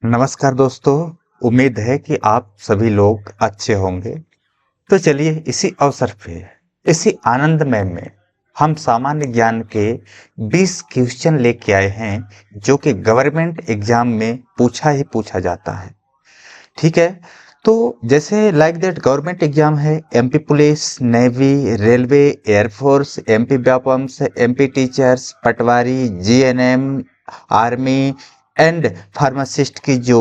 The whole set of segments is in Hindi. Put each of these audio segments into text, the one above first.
नमस्कार दोस्तों। उम्मीद है कि आप सभी लोग अच्छे होंगे। तो चलिए इसी अवसर पे, इसी आनंदमय में हम सामान्य ज्ञान के 20 क्वेश्चन लेके आए हैं जो कि गवर्नमेंट एग्जाम में पूछा ही पूछा जाता है। ठीक है। तो जैसे लाइक दैट गवर्नमेंट एग्जाम है, MP police, navy, railway, air force, MP Vyapams, MP teachers, patwari, GNM, army and pharmacist की जो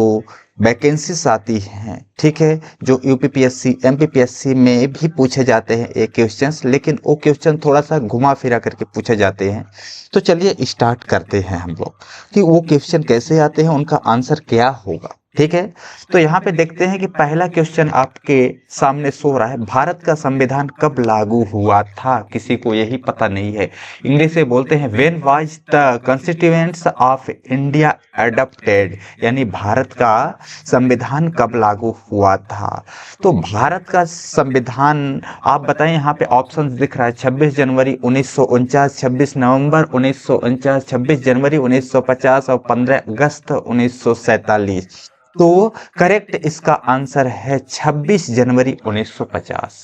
वैकेंसीज आती हैं, ठीक है, जो यूपीपीएससी एमपीपीएससी में भी पूछे जाते हैं ये क्वेश्चंस, लेकिन वो क्वेश्चन थोड़ा सा घुमा फिरा करके पूछे जाते हैं। तो चलिए स्टार्ट करते हैं हम लोग कि वो क्वेश्चन कैसे आते हैं, उनका आंसर क्या होगा। ठीक है। तो यहाँ पे देखते हैं कि पहला क्वेश्चन आपके सामने सो रहा है, भारत का संविधान कब लागू हुआ था? किसी को यही पता नहीं है। इंग्लिश में बोलते हैं when was the constituents of India adopted, यानी भारत का संविधान कब लागू हुआ था। तो भारत का संविधान आप बताएं। यहाँ पे ऑप्शन दिख रहा है 26 जनवरी 1949, 26 नवंबर 1949, 26 जनवरी 1950 और 15 अगस्त 1947। तो करेक्ट इसका आंसर है 26 जनवरी 1950।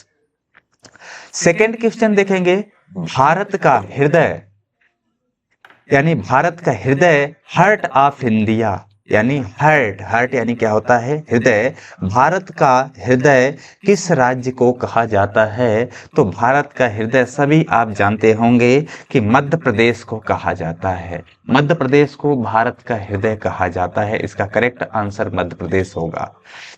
सेकेंड क्वेश्चन देखेंगे, भारत का हृदय, यानी भारत का हृदय, हार्ट ऑफ इंडिया, यानी हार्ट, हार्ट यानी क्या होता है? हृदय। भारत का हृदय किस राज्य को कहा जाता है? तो भारत का हृदय सभी आप जानते होंगे कि मध्य प्रदेश को कहा जाता है। मध्य प्रदेश को भारत का हृदय कहा जाता है। इसका करेक्ट आंसर मध्य प्रदेश होगा।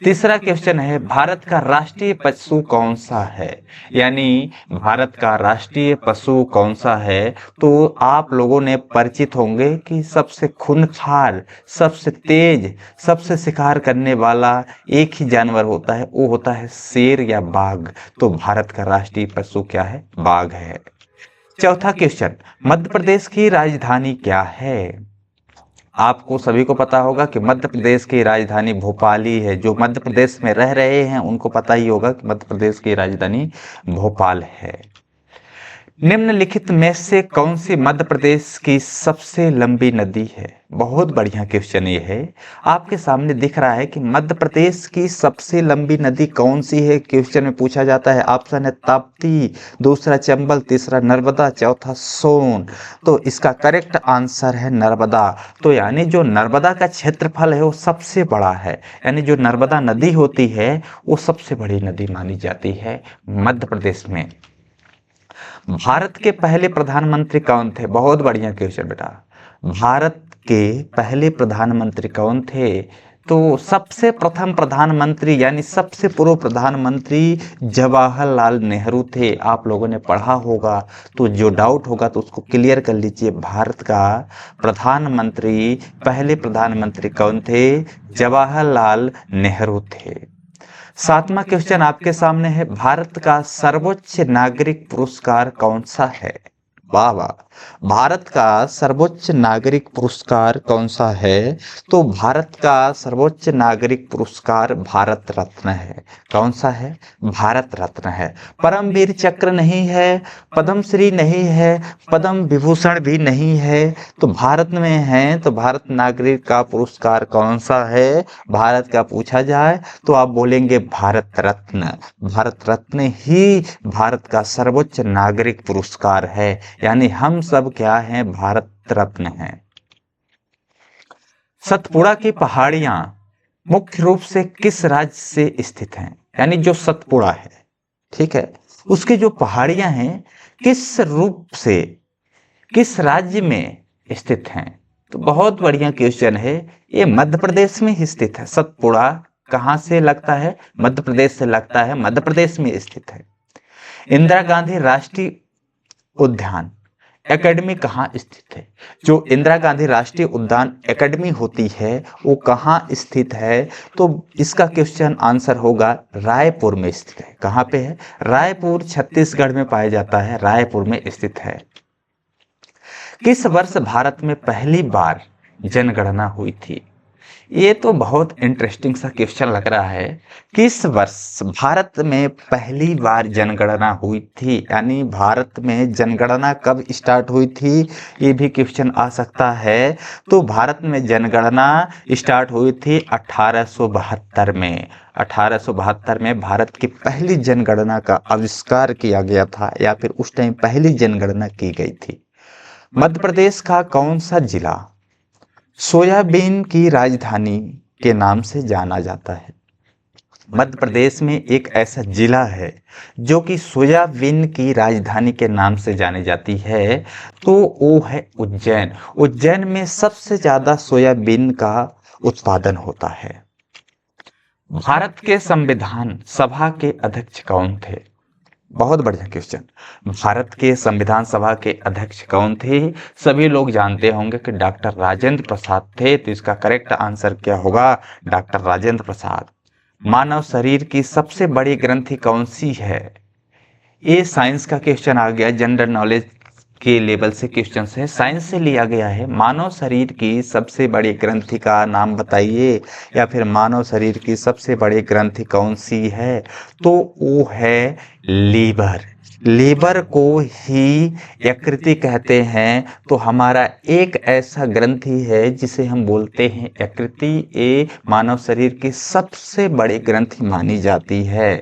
तीसरा क्वेश्चन है, भारत का राष्ट्रीय पशु कौन सा है? यानी भारत का राष्ट्रीय पशु कौन सा है? तो आप लोगों ने परिचित होंगे कि सबसे खूंखार, सबसे तेज, सबसे शिकार करने वाला एक ही जानवर होता है, वो होता है शेर या बाघ। तो भारत का राष्ट्रीय पशु क्या है? बाघ है। चौथा क्वेश्चन, मध्य प्रदेश की राजधानी क्या है? आपको सभी को पता होगा कि मध्य प्रदेश की राजधानी भोपाल ही है। जो मध्य प्रदेश में रह रहे हैं उनको पता ही होगा कि मध्य प्रदेश की राजधानी भोपाल है। निम्नलिखित में से कौन सी मध्य प्रदेश की सबसे लंबी नदी है? बहुत बढ़िया क्वेश्चन ये है। आपके सामने दिख रहा है कि मध्य प्रदेश की सबसे लंबी नदी कौन सी है, क्वेश्चन में पूछा जाता है। ऑप्शन है ताप्ती, दूसरा चंबल, तीसरा नर्मदा, चौथा सोन। तो इसका करेक्ट आंसर है नर्मदा। तो यानी जो नर्मदा का क्षेत्रफल है वो सबसे बड़ा है, यानी जो नर्मदा नदी होती है वो सबसे बड़ी नदी मानी जाती है मध्य प्रदेश में। भारत के पहले प्रधानमंत्री कौन थे? बहुत बढ़िया क्वेश्चन बेटा। भारत के पहले प्रधानमंत्री कौन थे? तो सबसे प्रथम प्रधानमंत्री यानी सबसे पूर्व प्रधानमंत्री जवाहरलाल नेहरू थे। आप लोगों ने पढ़ा होगा, तो जो डाउट होगा तो उसको क्लियर कर लीजिए। भारत का प्रधानमंत्री, पहले प्रधानमंत्री कौन थे? जवाहरलाल नेहरू थे। सातवां क्वेश्चन आपके सामने है, भारत का सर्वोच्च नागरिक पुरस्कार कौन सा है? वाह वाह। भारत का सर्वोच्च नागरिक पुरस्कार कौन सा है? तो भारत का सर्वोच्च नागरिक पुरस्कार भारत रत्न है। कौन सा है? भारत रत्न है। परमवीर चक्र नहीं है, पद्मश्री नहीं है, पद्म विभूषण भी नहीं है। तो भारत में है तो भारत नागरिक का पुरस्कार कौन सा है? भारत का पूछा जाए तो आप बोलेंगे भारत रत्न। भारत रत्न ही भारत का सर्वोच्च नागरिक पुरस्कार है, यानी हम सब क्या हैं? भारत रत्न हैं। सतपुड़ा की पहाड़ियां मुख्य रूप से किस राज्य से स्थित हैं? यानी जो सतपुड़ा है, ठीक है, उसकी जो पहाड़ियां हैं किस रूप से, किस राज्य में स्थित हैं? तो बहुत बढ़िया क्वेश्चन है। ये मध्य प्रदेश में ही स्थित है। सतपुड़ा कहां से लगता है? मध्य प्रदेश से लगता है, मध्य प्रदेश में स्थित है। इंदिरा गांधी राष्ट्रीय उद्यान एकेडमी कहाँ स्थित है? जो इंदिरा गांधी राष्ट्रीय उद्यान एकेडमी होती है वो कहाँ स्थित है? तो इसका क्वेश्चन आंसर होगा रायपुर में स्थित है। कहाँ पे है? रायपुर छत्तीसगढ़ में पाया जाता है, रायपुर में स्थित है। किस वर्ष भारत में पहली बार जनगणना हुई थी? ये तो बहुत इंटरेस्टिंग सा क्वेश्चन लग रहा है। किस वर्ष भारत में पहली बार जनगणना हुई थी, यानी भारत में जनगणना कब स्टार्ट हुई थी, ये भी क्वेश्चन आ सकता है। तो भारत में जनगणना स्टार्ट हुई थी 1872 में। 1872 में भारत की पहली जनगणना का आविष्कार किया गया था, या फिर उस टाइम पहली जनगणना की गई थी। मध्य प्रदेश का कौन सा जिला सोयाबीन की राजधानी के नाम से जाना जाता है? मध्य प्रदेश में एक ऐसा जिला है जो कि सोयाबीन की राजधानी के नाम से जानी जाती है, तो वो है उज्जैन। उज्जैन में सबसे ज्यादा सोयाबीन का उत्पादन होता है। भारत के संविधान सभा के अध्यक्ष कौन थे? बहुत बढ़िया क्वेश्चन। भारत के संविधान सभा के अध्यक्ष कौन थे? सभी लोग जानते होंगे कि डॉक्टर राजेंद्र प्रसाद थे। तो इसका करेक्ट आंसर क्या होगा? डॉक्टर राजेंद्र प्रसाद। मानव शरीर की सबसे बड़ी ग्रंथि कौन सी है? ये साइंस का क्वेश्चन आ गया, जनरल नॉलेज के लेवल से क्वेश्चन है, साइंस से लिया गया है। मानव शरीर की सबसे बड़ी ग्रंथि का नाम बताइए, या फिर मानव शरीर की सबसे बड़ी ग्रंथि कौन सी है? तो वो है लीवर। लीवर को ही यकृति कहते हैं। तो हमारा एक ऐसा ग्रंथि है जिसे हम बोलते हैं यकृति। ये मानव शरीर की सबसे बड़ी ग्रंथि मानी जाती है।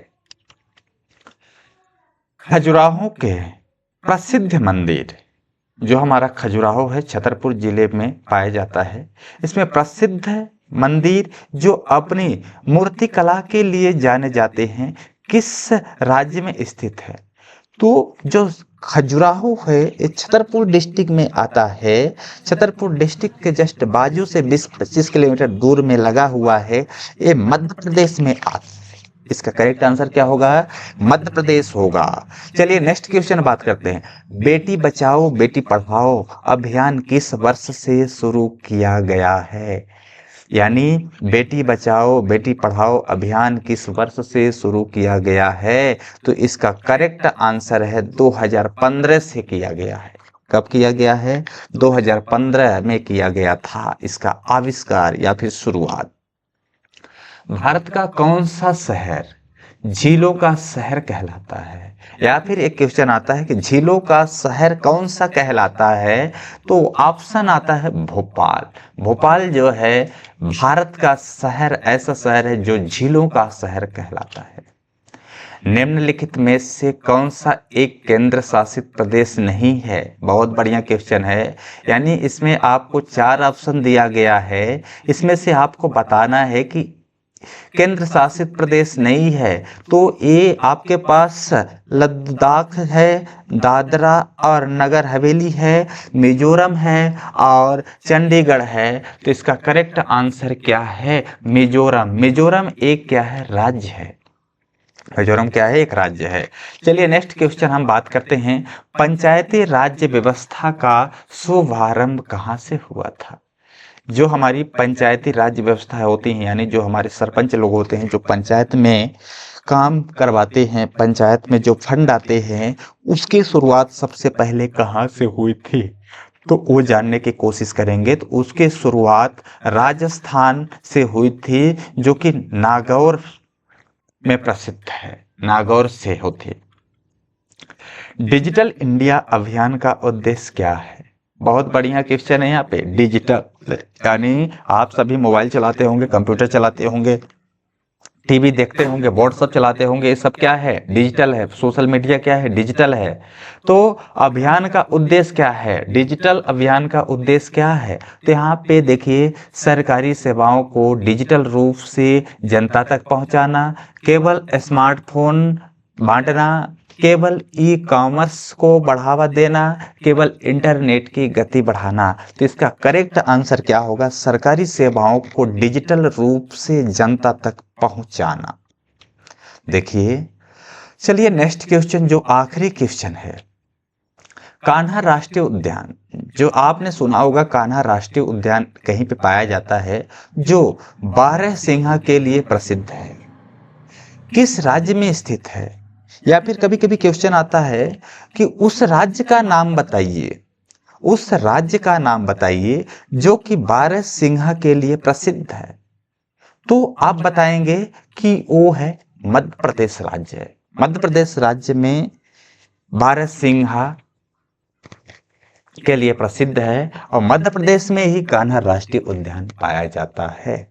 खजुराहो के प्रसिद्ध मंदिर, जो हमारा खजुराहो है छतरपुर जिले में पाया जाता है, इसमें प्रसिद्ध मंदिर जो अपनी मूर्ति कला के लिए जाने जाते हैं, किस राज्य में स्थित है? तो जो खजुराहो है ये छतरपुर डिस्ट्रिक्ट में आता है। छतरपुर डिस्ट्रिक्ट के जस्ट बाजू से 20-25 किलोमीटर दूर में लगा हुआ है। ये मध्य प्रदेश में आता है। इसका करेक्ट आंसर क्या होगा? मध्य प्रदेश होगा। चलिए नेक्स्ट क्वेश्चन बात करते हैं। बेटी बचाओ बेटी पढ़ाओ अभियान किस वर्ष से शुरू किया गया है? यानी बेटी बचाओ बेटी पढ़ाओ अभियान किस वर्ष से शुरू किया गया है? तो इसका करेक्ट आंसर है 2015 से किया गया है। कब किया गया है? 2015 में किया गया था इसका आविष्कार या फिर शुरुआत। भारत का कौन सा शहर झीलों का शहर कहलाता है? या फिर एक क्वेश्चन आता है कि झीलों का शहर कौन सा कहलाता है? तो ऑप्शन आता है भोपाल। भोपाल जो है भारत का शहर, ऐसा शहर है जो झीलों का शहर कहलाता है। निम्नलिखित में से कौन सा एक केंद्र शासित प्रदेश नहीं है? बहुत बढ़िया क्वेश्चन है। यानी इसमें आपको 4 ऑप्शन दिया गया है, इसमें से आपको बताना है कि केंद्र शासित प्रदेश नहीं है। तो ये आपके पास लद्दाख है, दादरा और नगर हवेली है, मिजोरम है और चंडीगढ़ है। तो इसका करेक्ट आंसर क्या है? मिजोरम। मिजोरम एक क्या है? राज्य है। मिजोरम क्या है? एक राज्य है। चलिए नेक्स्ट क्वेश्चन हम बात करते हैं। पंचायती राज्य व्यवस्था का शुभारंभ कहाँ से हुआ था? जो हमारी पंचायती राज्य व्यवस्था होती है, यानी जो हमारे सरपंच लोग होते हैं जो पंचायत में काम करवाते हैं, पंचायत में जो फंड आते हैं, उसकी शुरुआत सबसे पहले कहाँ से हुई थी? तो वो जानने की कोशिश करेंगे। तो उसकी शुरुआत राजस्थान से हुई थी, जो कि नागौर में प्रसिद्ध है। नागौर से होती। डिजिटल इंडिया अभियान का उद्देश्य क्या है? बहुत बढ़िया क्वेश्चन है। यहाँ पे डिजिटल यानी आप सभी मोबाइल चलाते होंगे, कंप्यूटर चलाते होंगे, टीवी देखते होंगे, व्हाट्सएप चलाते होंगे, ये सब क्या है? डिजिटल है। सोशल मीडिया क्या है? डिजिटल है। तो अभियान का उद्देश्य क्या है? डिजिटल अभियान का उद्देश्य क्या है? तो यहाँ पे देखिए, सरकारी सेवाओं को डिजिटल रूप से जनता तक पहुँचाना, केवल स्मार्टफोन बांटना, केवल ई कॉमर्स को बढ़ावा देना, केवल इंटरनेट की गति बढ़ाना। तो इसका करेक्ट आंसर क्या होगा? सरकारी सेवाओं को डिजिटल रूप से जनता तक पहुंचाना। देखिए, चलिए नेक्स्ट क्वेश्चन, जो आखिरी क्वेश्चन है। कान्हा राष्ट्रीय उद्यान, जो आपने सुना होगा, कान्हा राष्ट्रीय उद्यान कहीं पे पाया जाता है, जो बारहसिंघा के लिए प्रसिद्ध है, किस राज्य में स्थित है? या फिर कभी कभी क्वेश्चन आता है कि उस राज्य का नाम बताइए। उस राज्य का नाम बताइए जो कि बारहसिंघा के लिए प्रसिद्ध है। तो आप बताएंगे कि वो है मध्य प्रदेश राज्य। मध्य प्रदेश राज्य में बारहसिंघा के लिए प्रसिद्ध है और मध्य प्रदेश में ही कान्हा राष्ट्रीय उद्यान पाया जाता है।